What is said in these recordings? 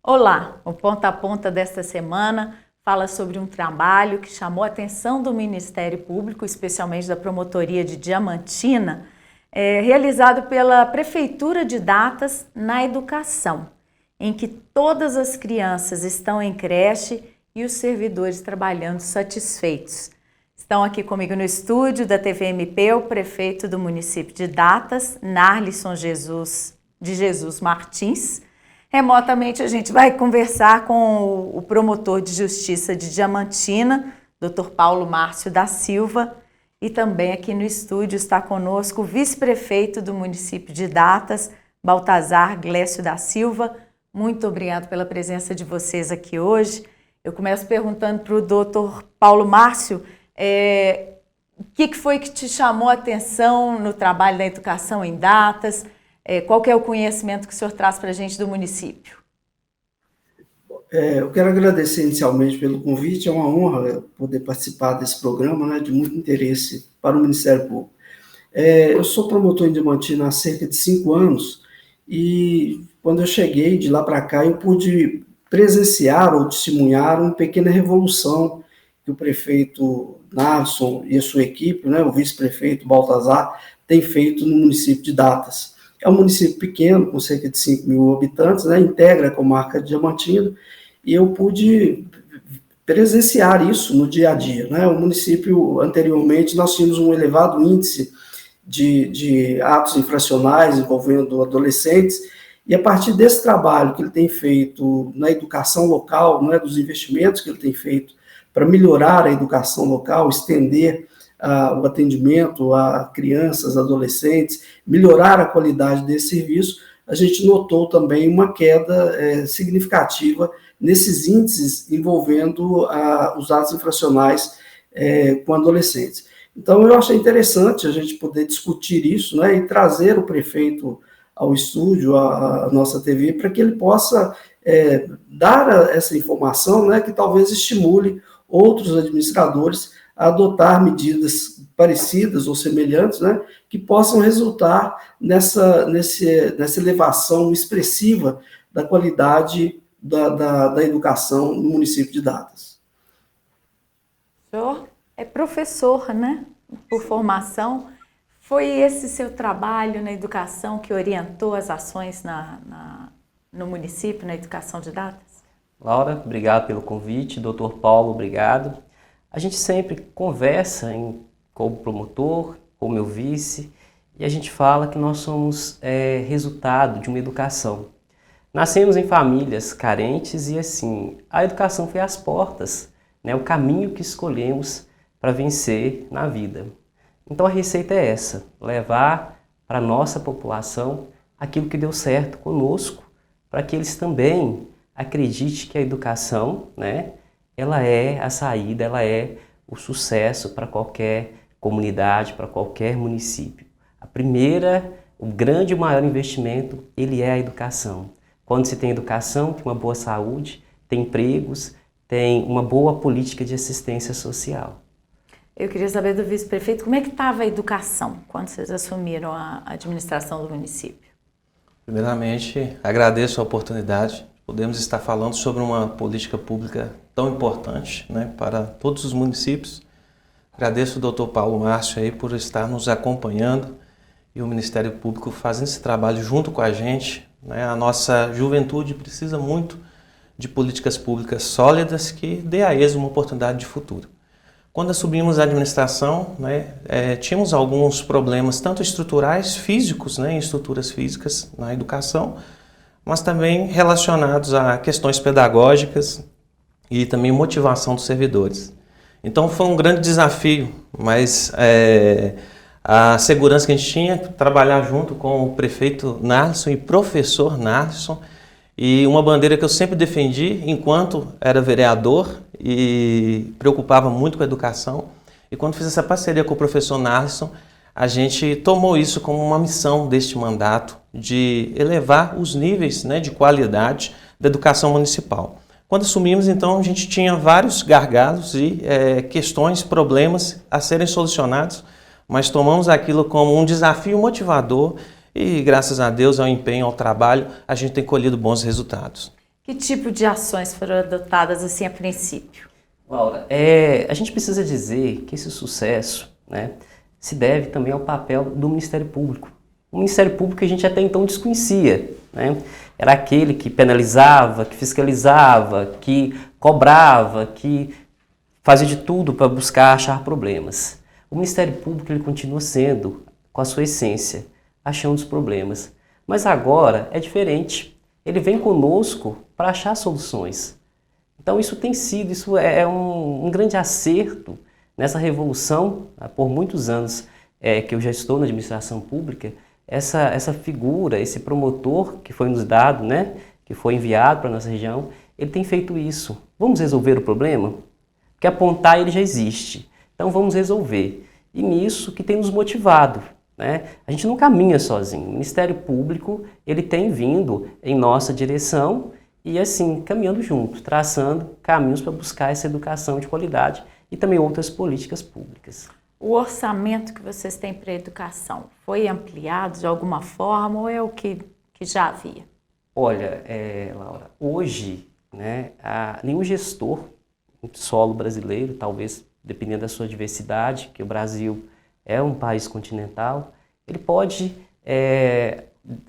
Olá, o Ponta a Ponta desta semana fala sobre um trabalho que chamou a atenção do Ministério Público, especialmente da Promotoria de Diamantina, realizado pela Prefeitura de Datas na educação, em que todas as crianças estão em creche e os servidores trabalhando satisfeitos. Estão aqui comigo no estúdio da TVMP o prefeito do município de Datas, Narlisson de Jesus Martins. Remotamente a gente vai conversar com o promotor de justiça de Diamantina, Dr. Paulo Márcio da Silva, e também aqui no estúdio está conosco o vice-prefeito do município de Datas, Baltazar Glécio da Silva. Muito obrigado pela presença de vocês aqui hoje. Eu começo perguntando para o Dr. Paulo Márcio, o que foi que te chamou a atenção no trabalho da educação em Datas? Qual que é o conhecimento que o senhor traz para a gente do município? Eu quero agradecer inicialmente pelo convite, é uma honra poder participar desse programa, né, de muito interesse para o Ministério Público. Eu sou promotor em Diamantina há cerca de 5 anos e quando eu cheguei de lá para cá eu pude presenciar ou testemunhar uma pequena revolução que o prefeito Narlisson e a sua equipe, né, o vice-prefeito Baltazar, tem feito no município de Datas. É um município pequeno, com cerca de 5 mil habitantes, né, integra a comarca de Diamantina, e eu pude presenciar isso no dia a dia, né? O município, anteriormente, nós tínhamos um elevado índice de atos infracionais envolvendo adolescentes, e a partir desse trabalho que ele tem feito na educação local, né, dos investimentos que ele tem feito para melhorar a educação local, estender o atendimento a crianças, adolescentes, melhorar a qualidade desse serviço, a gente notou também uma queda significativa nesses índices envolvendo os atos infracionais com adolescentes. Então, eu achei interessante a gente poder discutir isso, né, e trazer o prefeito ao estúdio, à nossa TV, para que ele possa dar essa informação, né, que talvez estimule outros administradores a adotar medidas parecidas ou semelhantes, né, que possam resultar nessa elevação expressiva da qualidade da educação no município de Datas. O senhor é professor, né, por formação. Foi esse seu trabalho na educação que orientou as ações no município, na educação de Datas? Laura, obrigado pelo convite. Dr. Paulo, obrigado. A gente sempre conversa com o promotor, com o meu vice, e a gente fala que nós somos resultado de uma educação. Nascemos em famílias carentes e, assim, a educação foi as portas, né, o caminho que escolhemos para vencer na vida. Então a receita é essa, levar para a nossa população aquilo que deu certo conosco, para que eles também acreditem que a educação, né, ela é a saída, ela é o sucesso para qualquer comunidade, para qualquer município. O grande e maior investimento, ele é a educação. Quando se tem educação, tem uma boa saúde, tem empregos, tem uma boa política de assistência social. Eu queria saber do vice-prefeito, como é que estava a educação quando vocês assumiram a administração do município? Primeiramente, agradeço a oportunidade. Podemos estar falando sobre uma política pública tão importante, né, para todos os municípios. Agradeço ao Dr. Paulo Márcio aí por estar nos acompanhando e o Ministério Público fazendo esse trabalho junto com a gente, né? A nossa juventude precisa muito de políticas públicas sólidas que dê a eles uma oportunidade de futuro. Quando assumimos a administração, né, tínhamos alguns problemas, tanto estruturais, físicos, né, em estruturas físicas na educação, mas também relacionados a questões pedagógicas e também motivação dos servidores. Então foi um grande desafio, mas a segurança que a gente tinha, trabalhar junto com o prefeito Narlisson e professor Narlisson, e uma bandeira que eu sempre defendi enquanto era vereador e preocupava muito com a educação. E quando fiz essa parceria com o professor Narlisson, a gente tomou isso como uma missão deste mandato, de elevar os níveis, né, de qualidade da educação municipal. Quando assumimos, então, a gente tinha vários gargalos e questões, problemas a serem solucionados, mas tomamos aquilo como um desafio motivador e, graças a Deus, ao empenho, ao trabalho, a gente tem colhido bons resultados. Que tipo de ações foram adotadas assim a princípio? Laura, a gente precisa dizer que esse sucesso, né, se deve também ao papel do Ministério Público. O Ministério Público que a gente até então desconhecia, né? Era aquele que penalizava, que fiscalizava, que cobrava, que fazia de tudo para buscar achar problemas. O Ministério Público ele continua sendo, com a sua essência, achando os problemas. Mas agora é diferente. Ele vem conosco para achar soluções. Então isso é um grande acerto nessa revolução, por muitos anos que eu já estou na administração pública, essa figura, esse promotor que foi nos dado, né, que foi enviado para a nossa região, ele tem feito isso. Vamos resolver o problema? Porque apontar ele já existe. Então vamos resolver. E nisso que tem nos motivado, né? A gente não caminha sozinho. O Ministério Público ele tem vindo em nossa direção e assim, caminhando junto, traçando caminhos para buscar essa educação de qualidade e também outras políticas públicas. O orçamento que vocês têm para a educação foi ampliado de alguma forma ou é o que já havia? Olha, Laura, hoje, né, nenhum gestor em solo brasileiro, talvez dependendo da sua diversidade, que o Brasil é um país continental, ele pode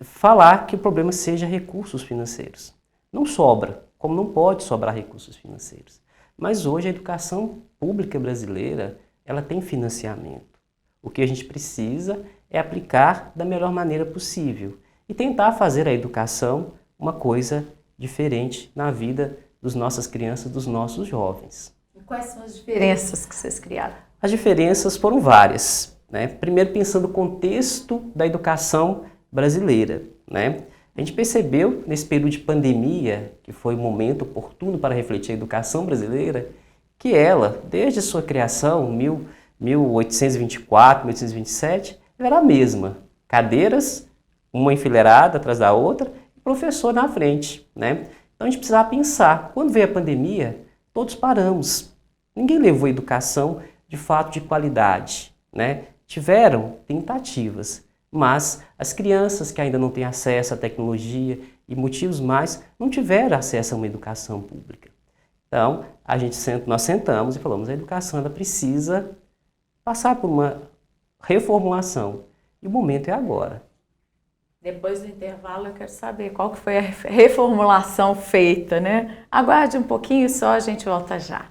falar que o problema seja recursos financeiros. Não sobra, como não pode sobrar recursos financeiros. Mas hoje a educação pública brasileira, ela tem financiamento. O que a gente precisa é aplicar da melhor maneira possível e tentar fazer a educação uma coisa diferente na vida das nossas crianças, dos nossos jovens. E quais são as diferenças que vocês criaram? As diferenças foram várias, né? Primeiro pensando no contexto da educação brasileira, né? A gente percebeu nesse período de pandemia, que foi um momento oportuno para refletir a educação brasileira, que ela, desde a sua criação, 1824, 1827, ela era a mesma. Cadeiras, uma enfileirada atrás da outra, e professor na frente, né? Então a gente precisava pensar, quando veio a pandemia, todos paramos. Ninguém levou a educação de fato de qualidade, né? Tiveram tentativas, mas as crianças que ainda não têm acesso à tecnologia e motivos mais, não tiveram acesso a uma educação pública. Então, nós sentamos e falamos, a educação ela precisa passar por uma reformulação. E o momento é agora. Depois do intervalo, eu quero saber qual que foi a reformulação feita, né? Aguarde um pouquinho só, a gente volta já.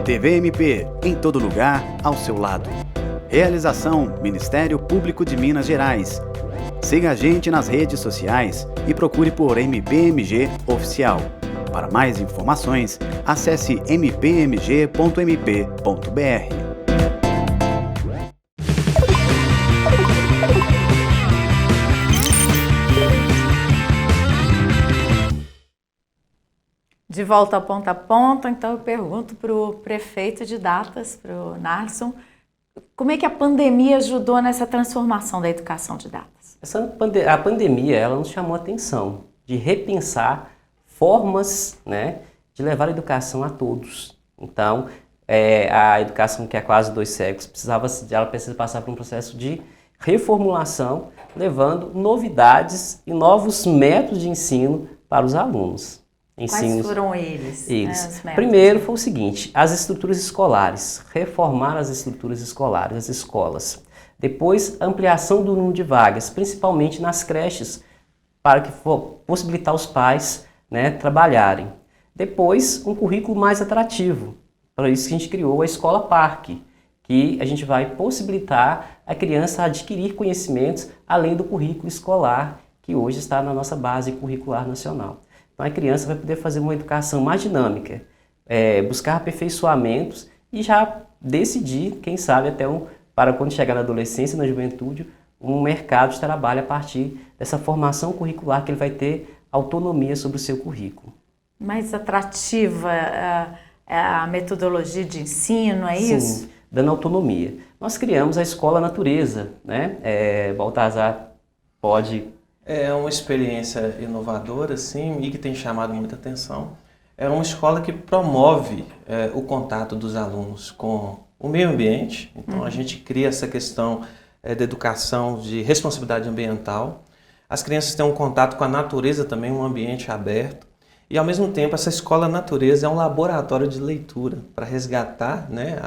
TV MP, em todo lugar, ao seu lado. Realização Ministério Público de Minas Gerais. Siga a gente nas redes sociais e procure por MPMG Oficial. Para mais informações, acesse mpmg.mp.br. De volta ao ponto a ponto, então eu pergunto para o prefeito de Datas, para o Narson, como é que a pandemia ajudou nessa transformação da educação de Datas? A pandemia ela nos chamou a atenção de repensar formas, né, de levar a educação a todos. Então, a educação que há quase 2 séculos ela precisa passar por um processo de reformulação, levando novidades e novos métodos de ensino para os alunos. Quais foram eles? Primeiro foi o seguinte, as estruturas escolares, reformar as estruturas escolares, as escolas. Depois, ampliação do número de vagas, principalmente nas creches, para que possibilitar os pais, né, trabalharem. Depois, um currículo mais atrativo. Para isso que a gente criou a Escola Parque, que a gente vai possibilitar a criança adquirir conhecimentos além do currículo escolar, que hoje está na nossa base curricular nacional. Então a criança vai poder fazer uma educação mais dinâmica, buscar aperfeiçoamentos e já decidir, quem sabe até para quando chegar na adolescência, na juventude, um mercado de trabalho a partir dessa formação curricular que ele vai ter autonomia sobre o seu currículo. Mais atrativa a metodologia de ensino, é isso? Sim, dando autonomia. Nós criamos a Escola Natureza, né? Baltazar pode... É uma experiência inovadora, sim, e que tem chamado muita atenção. é uma escola que promove o contato dos alunos com o meio ambiente. Então, a gente cria essa questão da educação de responsabilidade ambiental. As crianças têm um contato com a natureza também, um ambiente aberto. E, ao mesmo tempo, essa escola natureza é um laboratório de leitura para resgatar, né,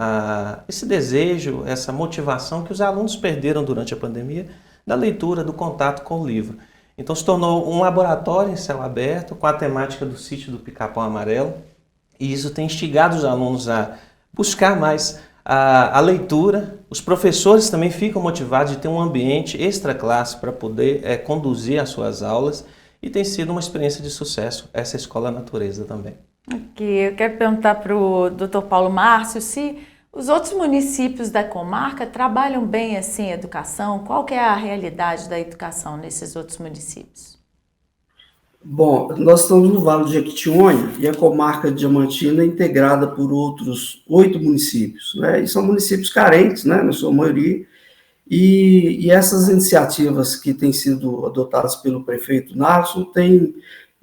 esse desejo, essa motivação que os alunos perderam durante a pandemia da leitura, do contato com o livro. Então, se tornou um laboratório em céu aberto com a temática do Sítio do Pica-Pau Amarelo. E isso tem instigado os alunos a buscar mais a leitura. Os professores também ficam motivados de ter um ambiente extra-classe para poder conduzir as suas aulas. E tem sido uma experiência de sucesso essa Escola Natureza também. Aqui, eu quero perguntar para o Dr. Paulo Márcio se os outros municípios da comarca trabalham bem assim a educação. Qual que é a realidade da educação nesses outros municípios? Bom, nós estamos no Vale do Jequitinhonha e a comarca de Diamantina é integrada por outros 8 municípios, né? E são municípios carentes, né, na sua maioria, e essas iniciativas que têm sido adotadas pelo prefeito Narson,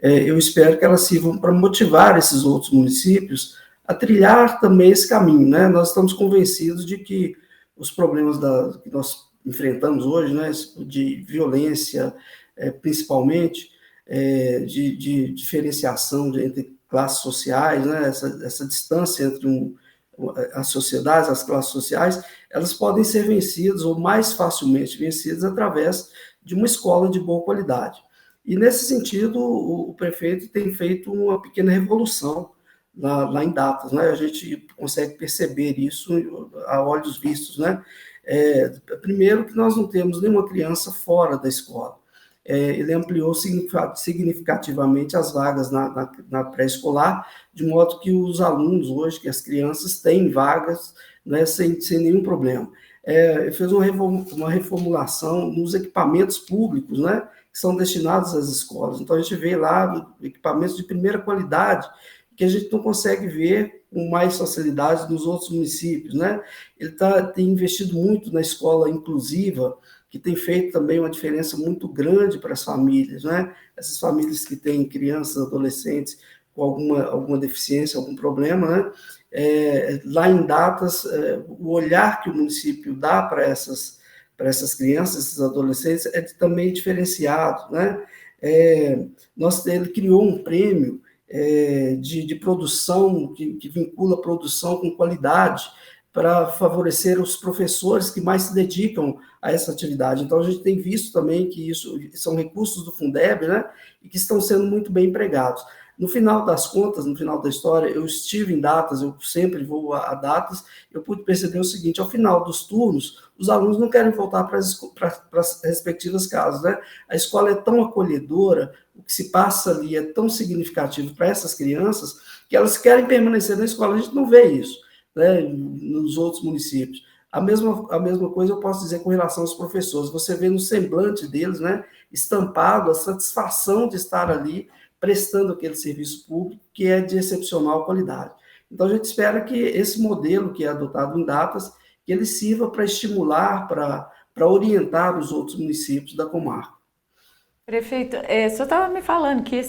eu espero que elas sirvam para motivar esses outros municípios a trilhar também esse caminho, né? Nós estamos convencidos de que os problemas que nós enfrentamos hoje, né, de violência, principalmente, de diferenciação entre classes sociais, né, essa distância entre as sociedades, as classes sociais, elas podem ser vencidas ou mais facilmente vencidas através de uma escola de boa qualidade. E, nesse sentido, o prefeito tem feito uma pequena revolução lá em Datas, né? A gente consegue perceber isso a olhos vistos, né? Primeiro que nós não temos nenhuma criança fora da escola. Ele ampliou significativamente as vagas na pré-escolar, de modo que os alunos hoje, que as crianças têm vagas, né, sem nenhum problema. Ele fez uma reformulação nos equipamentos públicos, né, que são destinados às escolas. Então, a gente vê lá equipamentos de primeira qualidade, que a gente não consegue ver com mais facilidade nos outros municípios, né? Ele tem investido muito na escola inclusiva, que tem feito também uma diferença muito grande para as famílias, né? Essas famílias que têm crianças, adolescentes com alguma deficiência, algum problema, né? Lá em Datas, o olhar que o município dá para essas crianças, esses adolescentes, é também diferenciado, né? Ele criou um prêmio de produção, que vincula produção com qualidade, para favorecer os professores que mais se dedicam a essa atividade. Então, a gente tem visto também que isso são recursos do Fundeb, né, e que estão sendo muito bem empregados. No final das contas, no final da história, eu estive em Datas, eu sempre vou a Datas, eu pude perceber o seguinte: ao final dos turnos, os alunos não querem voltar para as respectivas casas, né? A escola é tão acolhedora, o que se passa ali é tão significativo para essas crianças, que elas querem permanecer na escola. A gente não vê isso, né, nos outros municípios. A mesma coisa eu posso dizer com relação aos professores. Você vê no semblante deles, né, estampado a satisfação de estar ali prestando aquele serviço público que é de excepcional qualidade. Então, a gente espera que esse modelo que é adotado em Datas, que ele sirva para estimular, para orientar os outros municípios da comarca. Prefeito, o senhor estava me falando que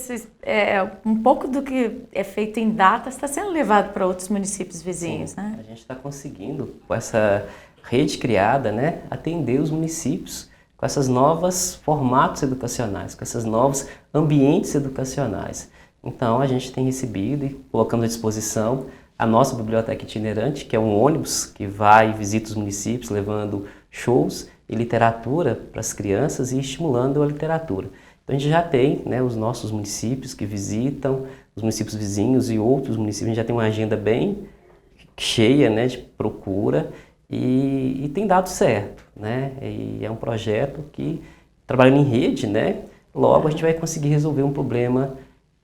um pouco do que é feito em Datas está sendo levado para outros municípios vizinhos, Sim, né? A gente está conseguindo, com essa rede criada, né, atender os municípios com esses novos formatos educacionais, com esses novos ambientes educacionais. Então, a gente tem recebido e colocamos à disposição a nossa biblioteca itinerante, que é um ônibus que vai e visita os municípios, levando shows e literatura para as crianças e estimulando a literatura. Então, a gente já tem, né, os nossos municípios que visitam, os municípios vizinhos e outros municípios. A gente já tem uma agenda bem cheia, né, de procura e tem dado certo, né? E é um projeto que, trabalhando em rede, né, logo a gente vai conseguir resolver um problema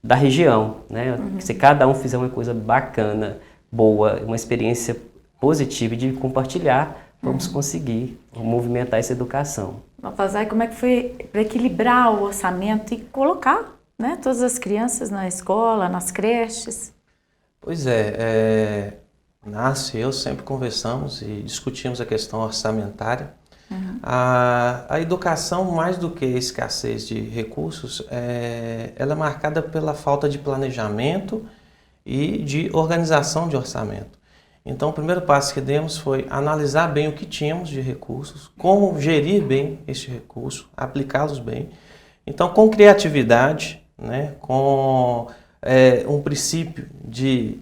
da região, né? Se cada um fizer uma coisa bacana, boa, uma experiência positiva de compartilhar, vamos conseguir movimentar essa educação. Baltazar, como é que foi para equilibrar o orçamento e colocar, né, todas as crianças na escola, nas creches? Pois Nácio e eu sempre conversamos e discutimos a questão orçamentária. A educação, mais do que a escassez de recursos, ela é marcada pela falta de planejamento e de organização de orçamento. Então, o primeiro passo que demos foi analisar bem o que tínhamos de recursos, como gerir bem este recurso, aplicá-los bem. Então, com criatividade, né, com um princípio de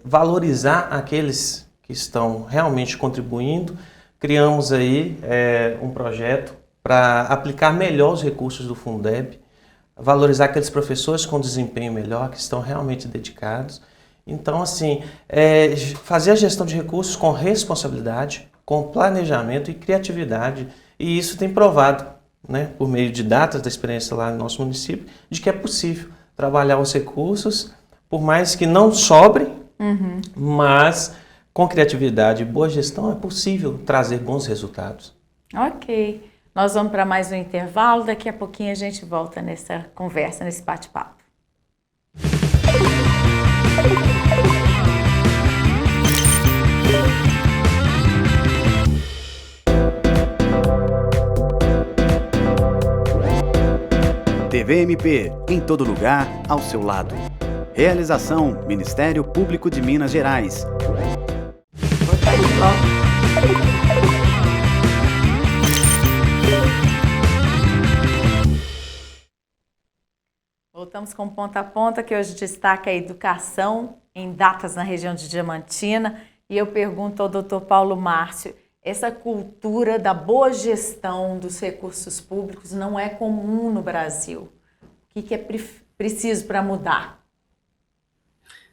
valorizar aqueles que estão realmente contribuindo, criamos aí um projeto para aplicar melhor os recursos do Fundeb, valorizar aqueles professores com desempenho melhor, que estão realmente dedicados. Então, assim, fazer a gestão de recursos com responsabilidade, com planejamento e criatividade. E isso tem provado, né, por meio de datas da experiência lá no nosso município, de que é possível trabalhar os recursos, por mais que não sobre, mas com criatividade e boa gestão é possível trazer bons resultados. Ok. Nós vamos para mais um intervalo. Daqui a pouquinho a gente volta nessa conversa, nesse bate-papo. TVMP, em todo lugar, ao seu lado. Realização: Ministério Público de Minas Gerais. Voltamos com Ponta a Ponta, que hoje destaca a educação em datas na região de Diamantina. E eu pergunto ao Dr. Paulo Márcio, essa cultura da boa gestão dos recursos públicos não é comum no Brasil. O que é preciso para mudar?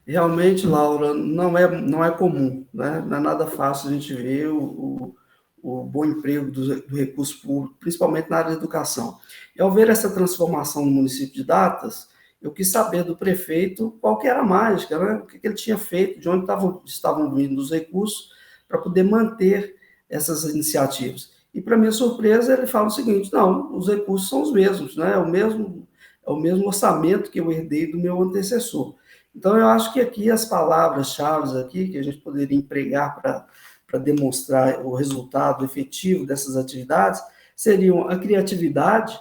Realmente, Laura, não é comum, né? Não é nada fácil a gente ver o bom emprego do recurso público, principalmente na área da educação. E ao ver essa transformação no município de Datas, eu quis saber do prefeito qual que era a mágica, né? O que ele tinha feito, de onde estavam vindo os recursos para poder manter essas iniciativas. E, para minha surpresa, ele fala o seguinte: não, os recursos são os mesmos, né? É o mesmo orçamento que eu herdei do meu antecessor. Então, eu acho que aqui as palavras-chave aqui que a gente poderia empregar para demonstrar o resultado efetivo dessas atividades seriam a criatividade,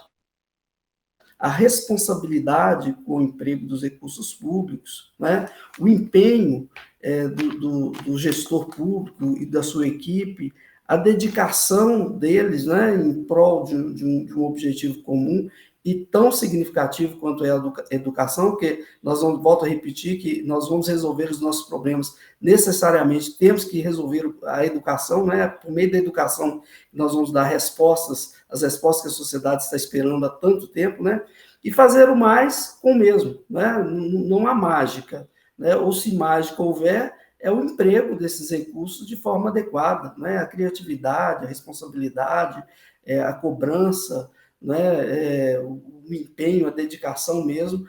a responsabilidade com o emprego dos recursos públicos, né? O empenho do gestor público e da sua equipe, a dedicação deles, né, em prol de um objetivo comum e tão significativo quanto é a educação, porque volto a repetir que nós vamos resolver os nossos problemas necessariamente, temos que resolver a educação, né? Por meio da educação nós vamos dar as respostas que a sociedade está esperando há tanto tempo, né? E fazer o mais com o mesmo, né? Não há mágica, né? Ou se mágica houver, é o emprego desses recursos de forma adequada, né? A criatividade, a responsabilidade, a cobrança, né? O empenho, a dedicação mesmo,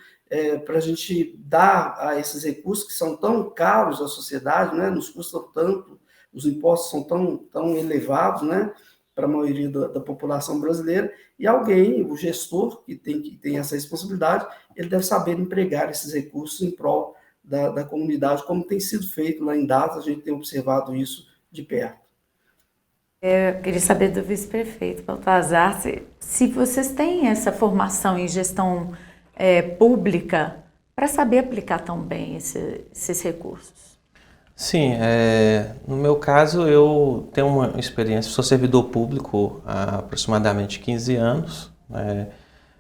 para a gente dar a esses recursos que são tão caros à sociedade, né? Nos custam tanto, os impostos são tão elevados, né? Para a maioria da população brasileira, e alguém, o gestor, que tem essa responsabilidade, ele deve saber empregar esses recursos em prol da comunidade, como tem sido feito lá em Datas, a gente tem observado isso de perto. Eu queria saber do vice-prefeito, Baltazar, se vocês têm essa formação em gestão pública para saber aplicar tão bem esses recursos. Sim, no meu caso eu tenho uma experiência, sou servidor público há aproximadamente 15 anos,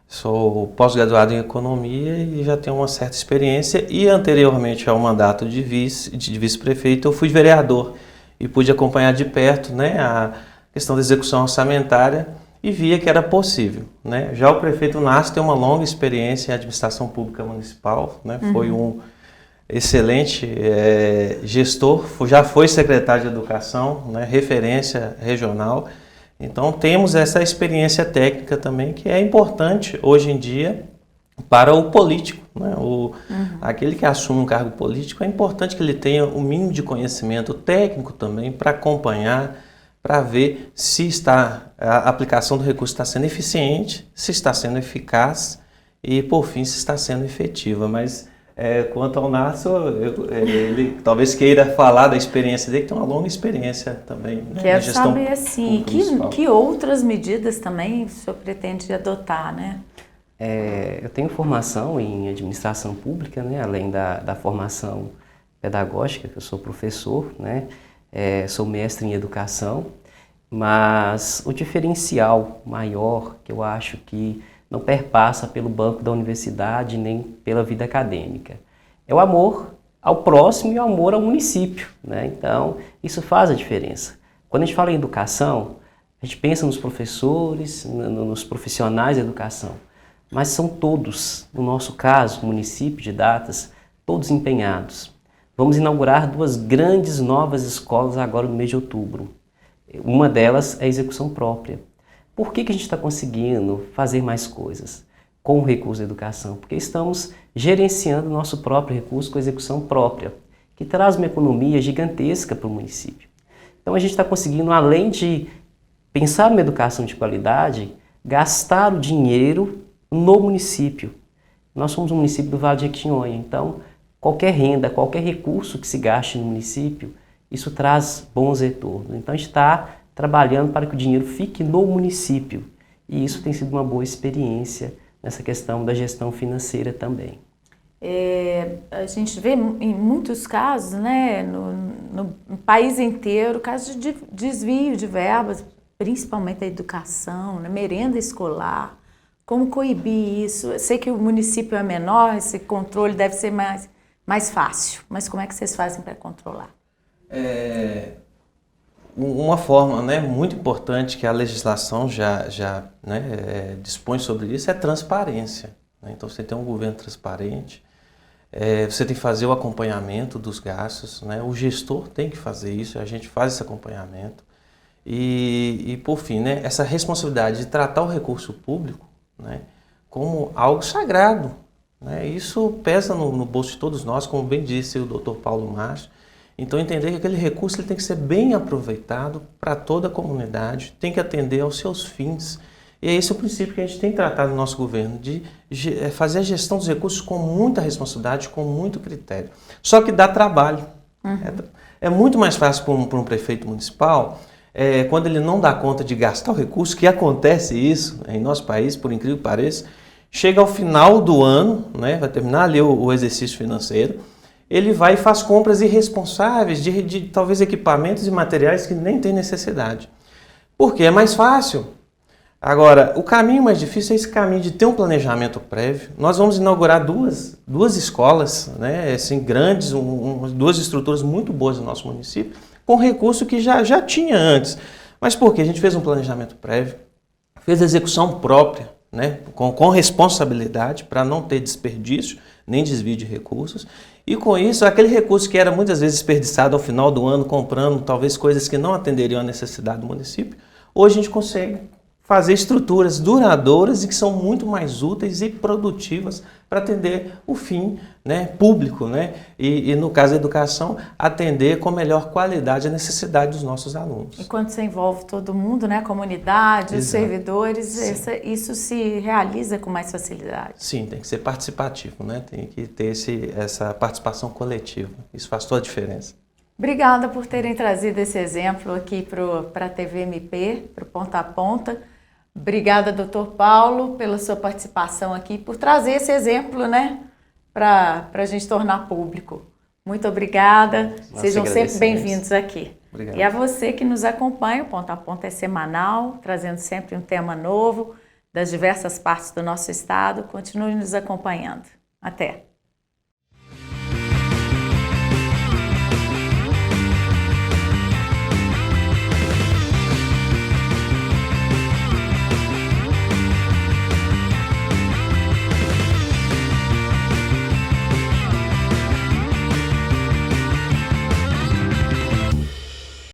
sou pós-graduado em economia e já tenho uma certa experiência, e anteriormente ao mandato de vice-prefeito eu fui vereador e pude acompanhar de perto, né, a questão da execução orçamentária e via que era possível, né? Já o prefeito Nácio tem uma longa experiência em administração pública municipal, né? Foi um excelente gestor, já foi secretário de Educação, né, referência regional. Então temos essa experiência técnica também, que é importante hoje em dia para o político, né? Aquele que assume um cargo político, é importante que ele tenha o mínimo de conhecimento técnico também para acompanhar, para ver se a aplicação do recurso está sendo eficiente, se está sendo eficaz e, por fim, se está sendo efetiva. Mas quanto ao Nácio, ele talvez queira falar da experiência dele, que tem uma longa experiência também, né, Quero saber, assim, que outras medidas também o senhor pretende adotar, né? Eu tenho formação em administração pública, né? Além da formação pedagógica, que eu sou professor, né? Sou mestre em educação, mas o diferencial maior que eu acho que não perpassa pelo banco da universidade nem pela vida acadêmica é o amor ao próximo e o amor ao município, né? Então, isso faz a diferença. Quando a gente fala em educação, a gente pensa nos professores, nos profissionais da educação, mas são todos, no nosso caso, município de Datas, todos empenhados. Vamos inaugurar 2 grandes novas escolas agora no mês de outubro. Uma delas é a execução própria. Por que a gente está conseguindo fazer mais coisas com o recurso da educação? Porque estamos gerenciando o nosso próprio recurso com a execução própria, que traz uma economia gigantesca para o município. Então a gente está conseguindo, além de pensar numa educação de qualidade, gastar o dinheiro no município. Nós somos um município do Vale de Jequitinhonha, então qualquer renda, qualquer recurso que se gaste no município, isso traz bons retornos. Então a gente está trabalhando para que o dinheiro fique no município e isso tem sido uma boa experiência nessa questão da gestão financeira também. A gente vê em muitos casos, né, no país inteiro, casos de desvio de verbas, principalmente da educação, na merenda escolar. Como coibir isso? Eu sei que o município é menor, esse controle deve ser mais fácil, mas como é que vocês fazem para controlar? Uma forma, né, muito importante que a legislação já dispõe sobre isso é a transparência, né? Então você tem um governo transparente, você tem que fazer o acompanhamento dos gastos, né? O gestor tem que fazer isso, a gente faz esse acompanhamento e por fim, né, essa responsabilidade de tratar o recurso público, né, como algo sagrado, né? Isso pesa no bolso de todos nós, como bem disse o Dr. Paulo Márcio. Então entender que aquele recurso ele tem que ser bem aproveitado para toda a comunidade, tem que atender aos seus fins. E esse é o princípio que a gente tem tratado no nosso governo, de fazer a gestão dos recursos com muita responsabilidade, com muito critério. Só que dá trabalho. É muito mais fácil para um prefeito municipal, quando ele não dá conta de gastar o recurso, que acontece isso em nosso país, por incrível que pareça, chega ao final do ano, né, vai terminar ali o exercício financeiro, ele vai e faz compras irresponsáveis de talvez equipamentos e materiais que nem tem necessidade. Porque é mais fácil. Agora, o caminho mais difícil é esse caminho de ter um planejamento prévio. Nós vamos inaugurar duas escolas, né, assim, grandes, 2 estruturas muito boas no nosso município, com recurso que já tinha antes. Mas por quê? A gente fez um planejamento prévio, fez a execução própria, né, com responsabilidade para não ter desperdício, nem desvio de recursos. E com isso, aquele recurso que era muitas vezes desperdiçado ao final do ano, comprando talvez coisas que não atenderiam à necessidade do município, hoje a gente consegue fazer estruturas duradouras e que são muito mais úteis e produtivas para atender o fim, né, público, né, e no caso da educação, atender com melhor qualidade a necessidade dos nossos alunos. E quando você envolve todo mundo, né, a comunidade, os servidores, isso se realiza com mais facilidade. Sim, tem que ser participativo, né, tem que ter essa participação coletiva, isso faz toda a diferença. Obrigada por terem trazido esse exemplo aqui para a TV MP, para o Ponta a Ponta. Obrigada, Dr. Paulo, pela sua participação aqui, por trazer esse exemplo, né, para a gente tornar público. Muito obrigada. Sejam sempre bem-vindos aqui. Obrigado. E a você que nos acompanha, o Ponta a Ponta é semanal, trazendo sempre um tema novo das diversas partes do nosso estado. Continue nos acompanhando. Até!